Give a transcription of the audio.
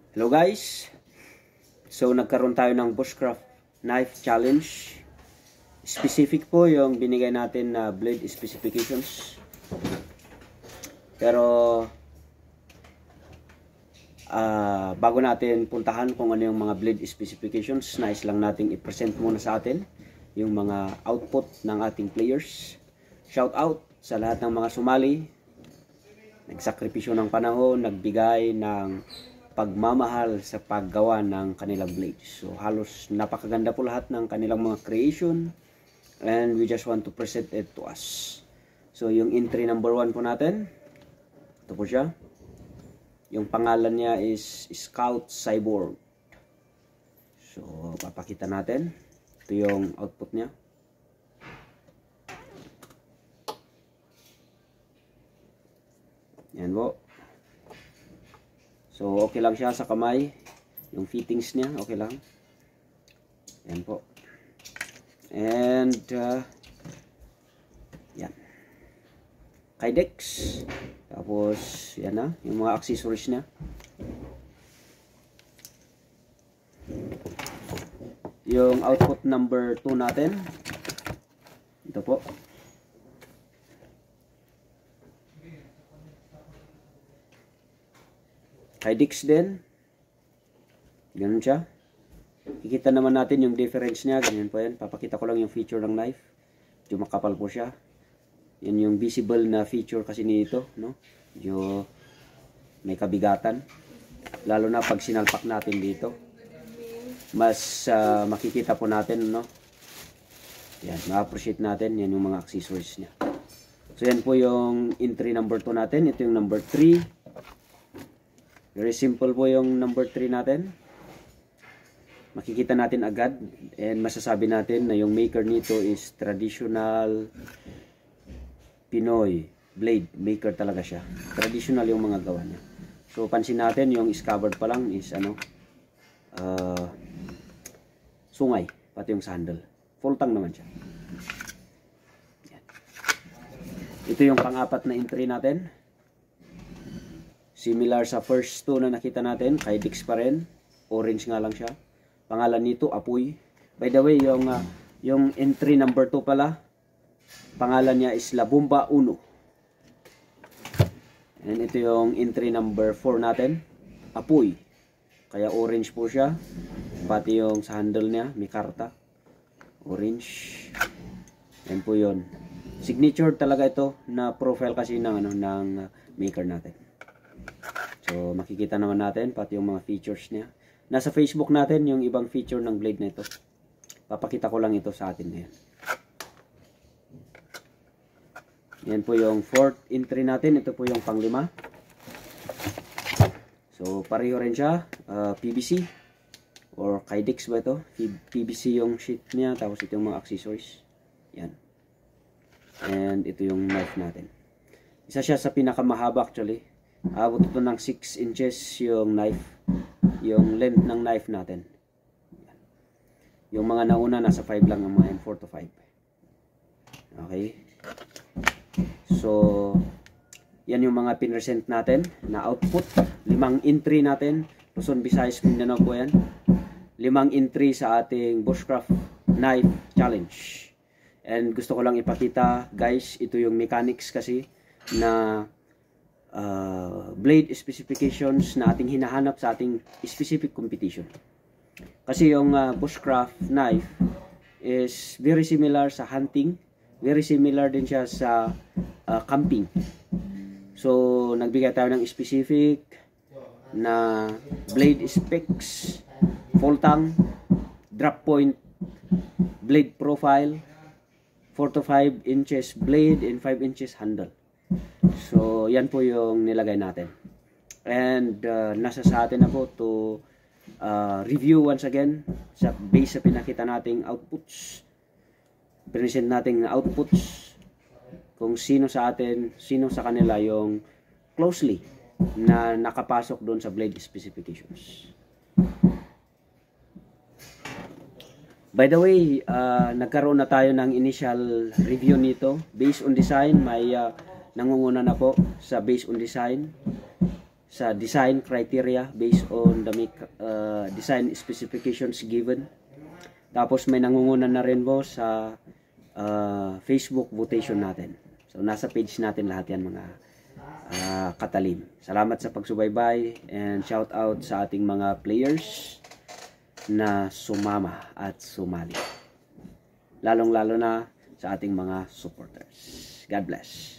Hello guys! So nagkaroon tayo ng bushcraft knife challenge. Specific po yung binigay natin na blade specifications. Pero bago natin puntahan kung ano yung mga blade specifications, nais lang nating i-present muna sa atin yung mga output ng ating players. Shout out sa lahat ng mga sumali, nagsakripisyo ng panahon, nagbigay ng pagmamahal sa paggawa ng kanilang blades. So halos napakaganda po lahat ng kanilang mga creation, and we just want to present it to us. So yung entry number 1 po natin, ito po siya. Yung pangalan niya is Scout Cyborg. So papakita natin. Ito yung output niya. Yan po. So, okay lang siya sa kamay. Yung fittings niya, okay lang. Yan po. And, yan. Kydex. Tapos, yan na. Yung mga accessories niya. Yung output number 2 natin. Ito po. Kydex din. Ganun siya. Kikita naman natin yung difference niya. Ganyan po yan. Papakita ko lang yung feature ng knife. Medyo makapal po siya. Yan yung visible na feature kasi nito, no? Medyo may kabigatan. Lalo na pag sinalpak natin dito. Mas makikita po natin, no? Yan, ma-appreciate natin. Yan yung mga accessories niya. So yan po yung entry number 2 natin. Ito yung number 3. Very simple po yung number 3 natin. Makikita natin agad and masasabi natin na yung maker nito is traditional Pinoy blade maker talaga siya. Traditional yung mga gawa niya. So pansin natin yung scabbard pa lang is sungay, pati yung sandal. Full tang naman siya. Yan. Ito yung pang-apat na entry natin. Similar sa first 2 na nakita natin, Kydex pa rin. Orange nga lang siya. Pangalan nito, Apoy. By the way, yung entry number 2 pala, pangalan niya is La Bomba 1. And ito yung entry number 4 natin, Apoy. Kaya orange po siya. Pati yung sa handle niya, may karta. Orange. Yan po yun. Signature talaga ito na profile kasi ng maker natin. So makikita naman natin pati yung mga features niya. Nasa Facebook natin yung ibang feature ng blade na ito. Papakita ko lang ito sa atin ngayon. Yan po yung 4th entry natin. Ito po yung pang-5. So pareho rin siya. PVC or Kydex ba ito? PVC yung sheet niya. Tapos ito yung mga accessories. Yan. And ito yung knife natin. Isa siya sa pinakamahaba actually. Abot ito ng 6 inches yung knife. Yung length ng knife natin. Yung mga nauna nasa 5 lang ang mga 4 to 5. Okay. So yan yung mga pinresent natin na output. 5 entry natin. Luzon, Visayas, Mindanao po yan. 5 entry sa ating bushcraft knife challenge. And gusto ko lang ipakita guys, ito yung mechanics kasi na blade specifications na ating hinahanap sa ating specific competition. Kasi yung bushcraft knife is very similar sa hunting, very similar din siya sa camping. So nagbigay tayo ng specific na blade specs, full tang, drop point, blade profile, 4 to 5 inches blade and 5 inches handle. So yan po yung nilagay natin. And nasa sa atin na po to review once again sa base sa pinakita nating outputs. Present nating outputs kung sino sa atin, sino sa kanila yung closely na nakapasok doon sa blade specifications. By the way, nagkaroon na tayo ng initial review nito. Based on design, may nangunguna na po sa based on design. sa design criteria based on the design specifications given. Tapos may nangunguna na rin boss sa Facebook votation natin. So nasa page natin lahat yan mga katalim. Salamat sa pagsubaybay and shout out sa ating mga players na sumama at sumali. Lalong-lalo na sa ating mga supporters. God bless.